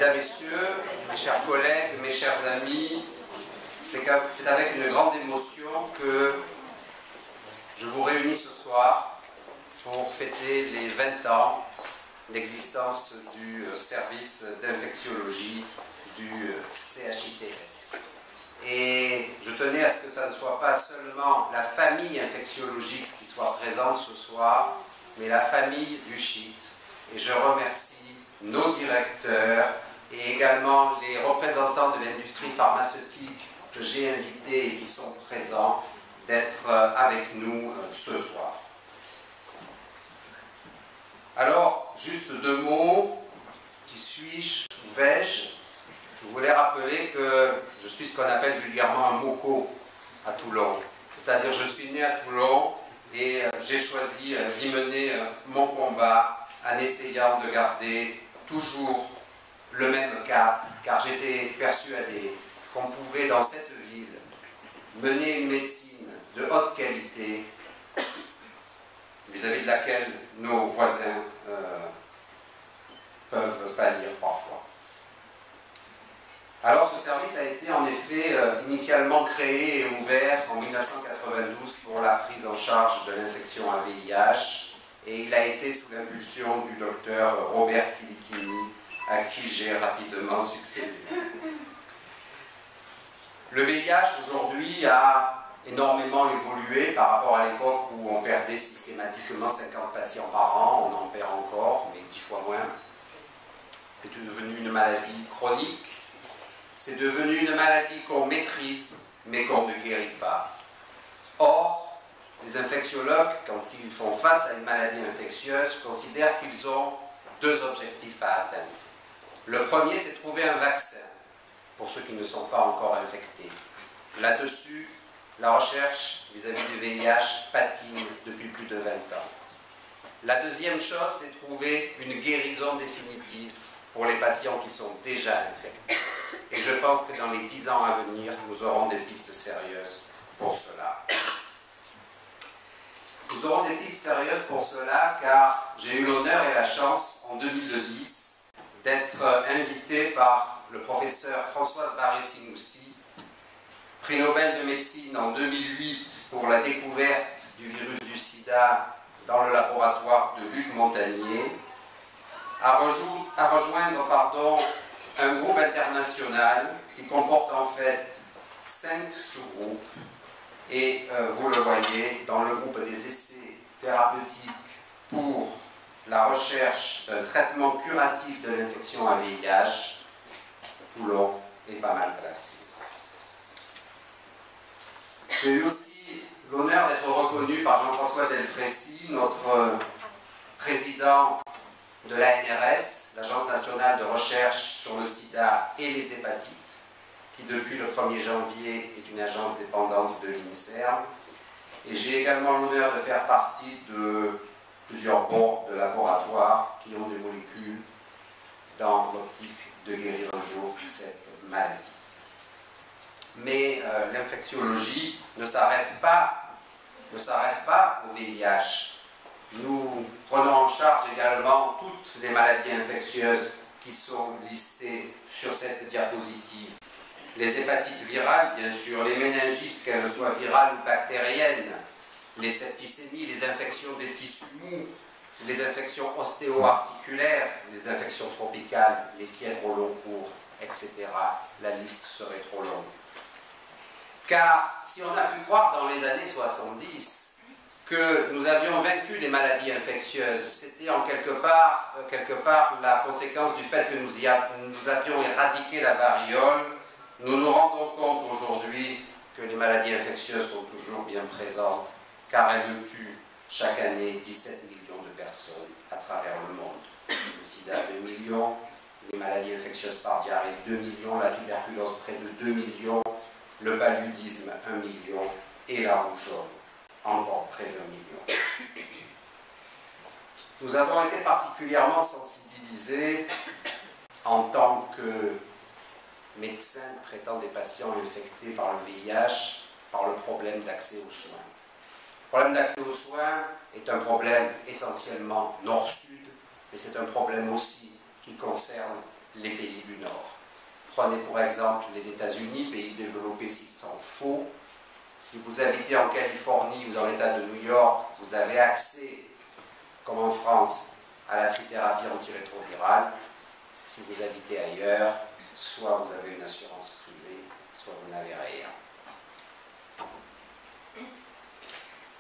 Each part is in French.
Mesdames, Messieurs, mes chers collègues, mes chers amis, c'est avec une grande émotion que je vous réunis ce soir pour fêter les 20 ans d'existence du service d'infectiologie du CHITS. Et je tenais à ce que ça ne soit pas seulement la famille infectiologique qui soit présente ce soir, mais la famille du CHITS. Et je remercie nos directeurs et également les représentants de l'industrie pharmaceutique que j'ai invités et qui sont présents d'être avec nous ce soir. Alors, juste deux mots. Qui suis-je? Où vais-je? Je voulais rappeler que je suis ce qu'on appelle vulgairement un moco à Toulon. C'est-à-dire je suis né à Toulon et j'ai choisi d'y mener mon combat en essayant de garder toujours le même cap, car j'étais persuadé qu'on pouvait dans cette ville mener une médecine de haute qualité vis-à-vis de laquelle nos voisins peuvent pâlir parfois. Alors ce service a été en effet initialement créé et ouvert en 1992 pour la prise en charge de l'infection à VIH et il a été sous l'impulsion du docteur Robert Kilichini à qui j'ai rapidement succédé. Le VIH aujourd'hui a énormément évolué par rapport à l'époque où on perdait systématiquement 50 patients par an, on en perd encore, mais 10 fois moins. C'est devenu une maladie chronique. C'est devenu une maladie qu'on maîtrise, mais qu'on ne guérit pas. Or, les infectiologues, quand ils font face à une maladie infectieuse, considèrent qu'ils ont deux objectifs à atteindre. Le premier, c'est de trouver un vaccin pour ceux qui ne sont pas encore infectés. Là-dessus, la recherche vis-à-vis du VIH patine depuis plus de 20 ans. La deuxième chose, c'est de trouver une guérison définitive pour les patients qui sont déjà infectés. Et je pense que dans les 10 ans à venir, nous aurons des pistes sérieuses pour cela. Nous aurons des pistes sérieuses pour cela, car j'ai eu l'honneur et la chance, en 2010, d'être invité par le professeur Françoise Barré-Sinoussi, prix Nobel de médecine en 2008 pour la découverte du virus du sida dans le laboratoire de Luc Montagnier, à rejoindre un groupe international qui comporte en fait 5 sous-groupes et vous le voyez dans le groupe des essais thérapeutiques pour la recherche d'un traitement curatif de l'infection à VIH, Toulon est pas mal placé. J'ai eu aussi l'honneur d'être reconnu par Jean-François Delfrécy, notre président de l'ANRS, l'Agence nationale de recherche sur le sida et les hépatites, qui depuis le 1er janvier est une agence dépendante de l'INSERM. Et j'ai également l'honneur de faire partie de plusieurs boards de laboratoires qui ont des molécules dans l'optique de guérir un jour cette maladie. Mais l'infectiologie ne s'arrête pas au VIH. Nous prenons en charge également toutes les maladies infectieuses qui sont listées sur cette diapositive. Les hépatites virales, bien sûr, les méningites, qu'elles soient virales ou bactériennes, les septicémies, les infections des tissus mous, les infections ostéo-articulaires, les infections tropicales, les fièvres au long cours, etc. La liste serait trop longue. Car si on a pu croire dans les années 70 que nous avions vaincu les maladies infectieuses, c'était en quelque part la conséquence du fait que nous avions éradiqué la variole. Nous nous rendons compte aujourd'hui que les maladies infectieuses sont toujours bien présentes, car elles tuent chaque année 17 millions de personnes à travers le monde. Le sida, 2 millions, les maladies infectieuses par diarrhée, 2 millions, la tuberculose, près de 2 millions, le paludisme, 1 million, et la rougeole, encore près d'1 million. Nous avons été particulièrement sensibilisés en tant que médecins traitant des patients infectés par le VIH, par le problème d'accès aux soins. Le problème d'accès aux soins est un problème essentiellement nord-sud, mais c'est un problème aussi qui concerne les pays du Nord. Prenez pour exemple les États-Unis, pays développé s'il s'en faut. Si vous habitez en Californie ou dans l'État de New York, vous avez accès, comme en France, à la trithérapie antirétrovirale. Si vous habitez ailleurs, soit vous avez une assurance privée, soit vous n'avez rien.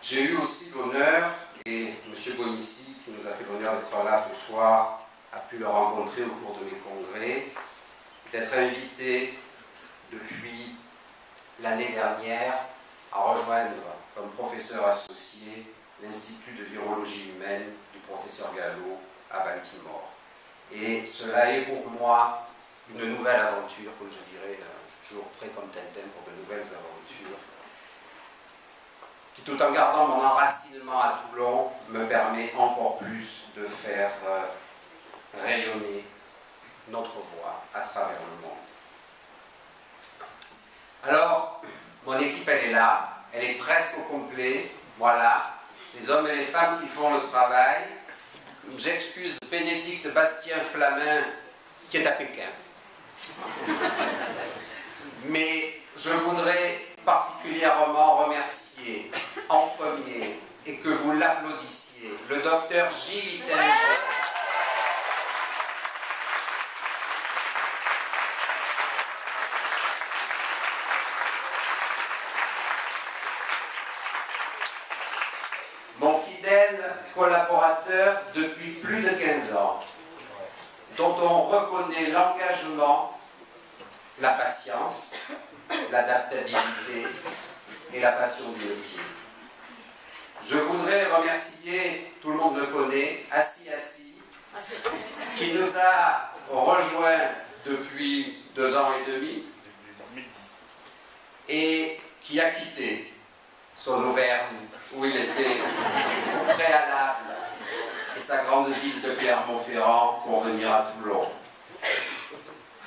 J'ai eu aussi l'honneur, et M. Bonissi, qui nous a fait l'honneur d'être là ce soir, a pu le rencontrer au cours de mes congrès, d'être invité depuis l'année dernière à rejoindre comme professeur associé l'Institut de virologie humaine du professeur Gallo à Baltimore. Et cela est pour moi une nouvelle aventure, comme je dirais, je suis toujours prêt comme Tintin pour de nouvelles aventures, qui tout en gardant mon enracinement à Toulon, me permet encore plus de faire rayonner notre voix à travers le monde. Alors, mon équipe, elle est là, elle est presque au complet, voilà, les hommes et les femmes qui font le travail. J'excuse Bénédicte Bastien-Flamin, qui est à Pékin. Mais je voudrais particulièrement remercier en premier, et que vous l'applaudissiez, le docteur Gilles Ittinger, mon fidèle collaborateur depuis plus de 15 ans, dont on reconnaît l'engagement, la patience, l'adaptabilité et la passion du métier. Je voudrais remercier, tout le monde le connaît, Assis, qui nous a rejoints depuis 2 ans et demi et qui a quitté son Auvergne où il était au préalable et sa grande ville de Clermont-Ferrand pour venir à Toulon.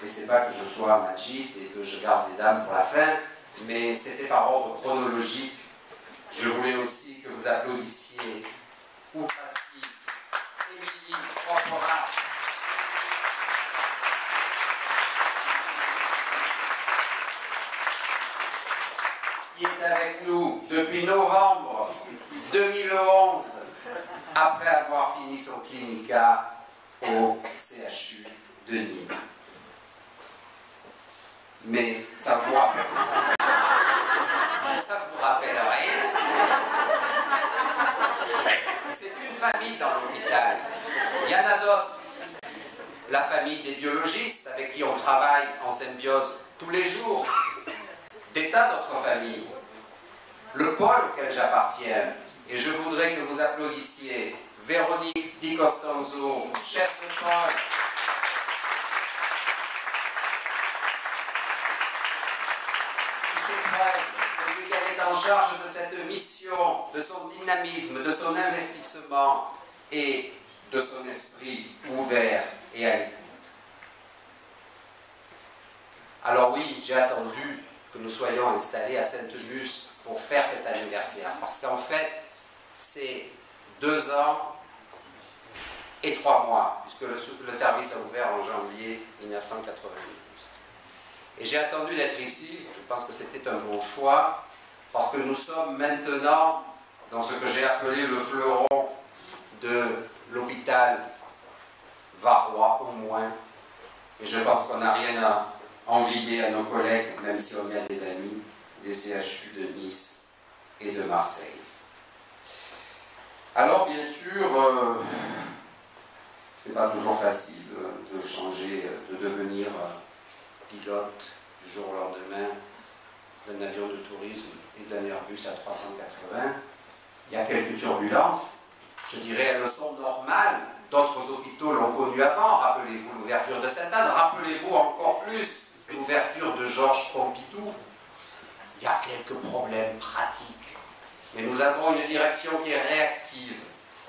Et c'est pas que je sois machiste et que je garde les dames pour la fin, mais c'était par ordre chronologique. Je voulais aussi que vous applaudissiez Ouprassi, Émilie Prospera, qui est avec nous depuis novembre 2011, après avoir fini son clinica au CHU de Nîmes. Mais ça vous rappelle rien. C'est une famille dans l'hôpital. Il y en a d'autres. La famille des biologistes avec qui on travaille en symbiose tous les jours. Des tas d'autres familles. Le pôle auquel j'appartiens, et je voudrais que vous applaudissiez Véronique Di Costanzo, chef de pôle, depuis qu'elle est en charge de cette mission, de son dynamisme, de son investissement et de son esprit ouvert et à l'écoute. Alors oui, j'ai attendu que nous soyons installés à Sainte-Luce pour faire cet anniversaire, parce qu'en fait, c'est 2 ans et 3 mois, puisque le service a ouvert en janvier 1992. Et j'ai attendu d'être ici, je pense que c'était un bon choix, parce que nous sommes maintenant dans ce que j'ai appelé le fleuron de l'hôpital varois au moins, et je pense qu'on n'a rien à envier à nos collègues, même si on y a des amis, des CHU de Nice et de Marseille. Alors bien sûr, c'est pas toujours facile de changer, de devenir pilote du jour au lendemain d'un avion de tourisme et d'un Airbus A380. Il y a quelques turbulences, je dirais elles sont normales, d'autres hôpitaux l'ont connu avant, rappelez-vous l'ouverture de Sainte-Anne, rappelez-vous encore plus l'ouverture de Georges Pompidou. Il y a quelques problèmes pratiques, mais nous avons une direction qui est réactive,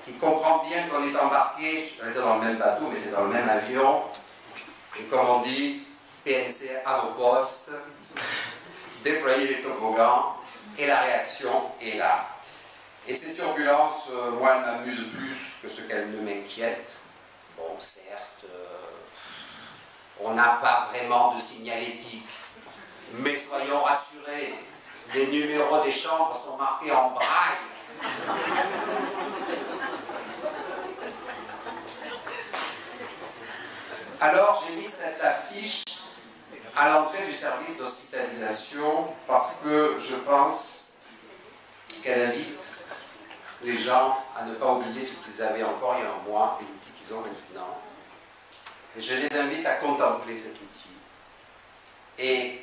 qui comprend bien qu'on est embarqué, je vais dire dans le même bateau, mais c'est dans le même avion, et comme on dit, PNC à vos postes, déployer les toboggans, et la réaction est là. Et ces turbulences, moi, elles m'amusent plus que ce qu'elles ne m'inquiètent. Bon, certes, On n'a pas vraiment de signalétique. Mais soyons rassurés, les numéros des chambres sont marqués en braille. Alors j'ai mis cette affiche à l'entrée du service d'hospitalisation parce que je pense qu'elle invite les gens à ne pas oublier ce qu'ils avaient encore il y a un mois et l'outil qu'ils ont maintenant. Et je les invite à contempler cet outil. Et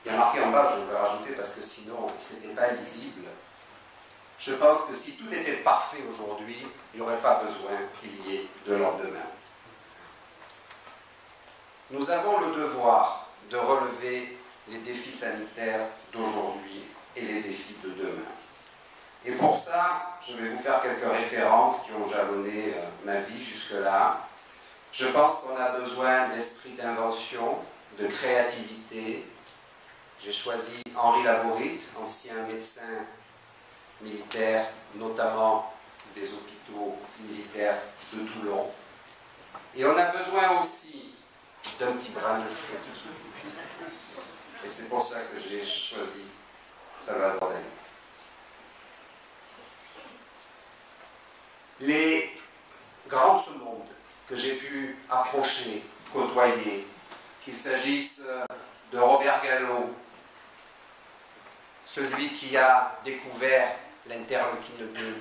il y a marqué en bas, je vais le rajouter parce que sinon ce n'était pas lisible. Je pense que si tout était parfait aujourd'hui, il n'y aurait pas besoin qu'il y ait de lendemain. Nous avons le devoir de relever les défis sanitaires d'aujourd'hui et les défis de demain. Et pour ça, je vais vous faire quelques références qui ont jalonné ma vie jusque-là. Je pense qu'on a besoin d'esprit d'invention, de créativité. J'ai choisi Henri Labourite, ancien médecin militaire, notamment des hôpitaux militaires de Toulon. Et on a besoin aussi d'un petit brin de feu. Et c'est pour ça que j'ai choisi Salvador Dalí. Les grands de ce monde que j'ai pu approcher, côtoyer, qu'il s'agisse de Robert Gallo, celui qui a découvert l'interleukine 2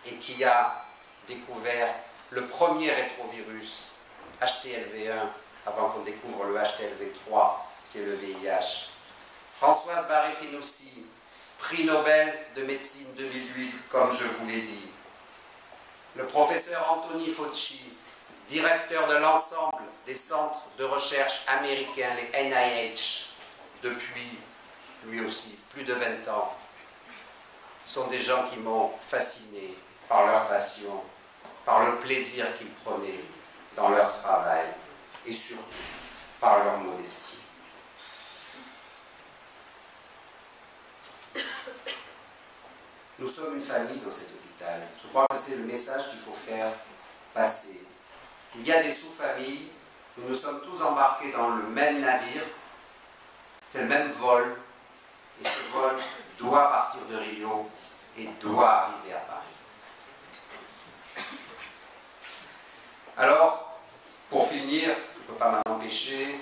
et qui a découvert le premier rétrovirus HTLV1 avant qu'on découvre le HTLV3 qui est le VIH. Françoise Barré-Sinoussi, prix Nobel de médecine 2008, comme je vous l'ai dit. Le professeur Anthony Fauci, directeur de l'ensemble des centres de recherche américains, les NIH, depuis lui aussi plus de 20 ans. Ce sont des gens qui m'ont fasciné par leur passion, par le plaisir qu'ils prenaient dans leur travail et surtout par leur modestie. Nous sommes une famille dans cet hôpital. Je crois que c'est le message qu'il faut faire passer. Il y a des sous-familles, nous nous sommes tous embarqués dans le même navire, c'est le même vol, et ce vol doit partir de Rio et doit arriver à Paris. Alors, pour finir, je ne peux pas m'en empêcher,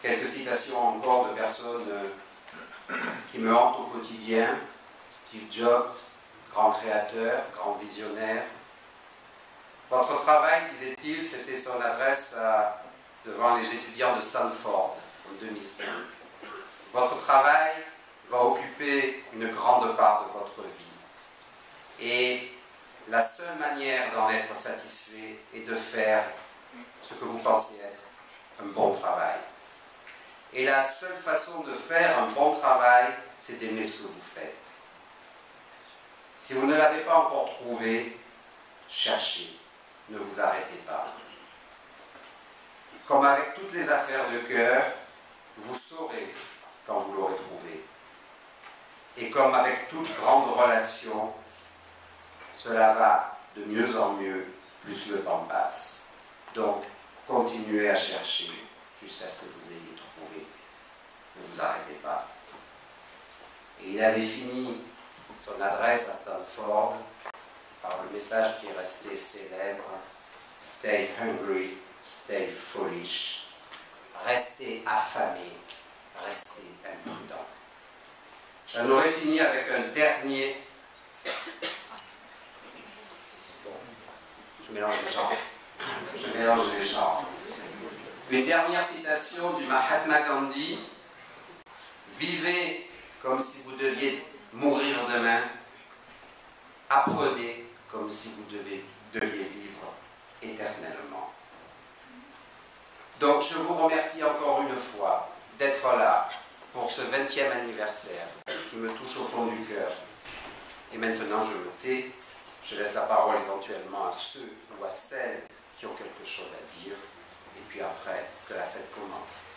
quelques citations encore de personnes qui me hantent au quotidien. Steve Jobs, grand créateur, grand visionnaire. Votre travail, disait-il, c'était son adresse devant les étudiants de Stanford en 2005. Votre travail va occuper une grande part de votre vie. Et la seule manière d'en être satisfait est de faire ce que vous pensez être un bon travail. Et la seule façon de faire un bon travail, c'est d'aimer ce que vous faites. Si vous ne l'avez pas encore trouvé, cherchez. Ne vous arrêtez pas. Comme avec toutes les affaires de cœur, vous saurez quand vous l'aurez trouvé. Et comme avec toute grande relation, cela va de mieux en mieux, plus le temps passe. Donc, continuez à chercher jusqu'à ce que vous ayez trouvé. Ne vous arrêtez pas. Et il avait fini son adresse à Stanford par le message qui est resté célèbre: Stay hungry, stay foolish. Restez affamé, restez imprudent. J'en aurais fini avec un dernier. Bon, je mélange les genres. Je mélange les genres. Une dernière citation du Mahatma Gandhi: vivez comme si vous deviez mourir demain. Apprenez comme si vous deviez vivre éternellement. Donc je vous remercie encore une fois d'être là pour ce 20e anniversaire qui me touche au fond du cœur. Et maintenant je me tais, je laisse la parole éventuellement à ceux ou à celles qui ont quelque chose à dire, et puis après que la fête commence.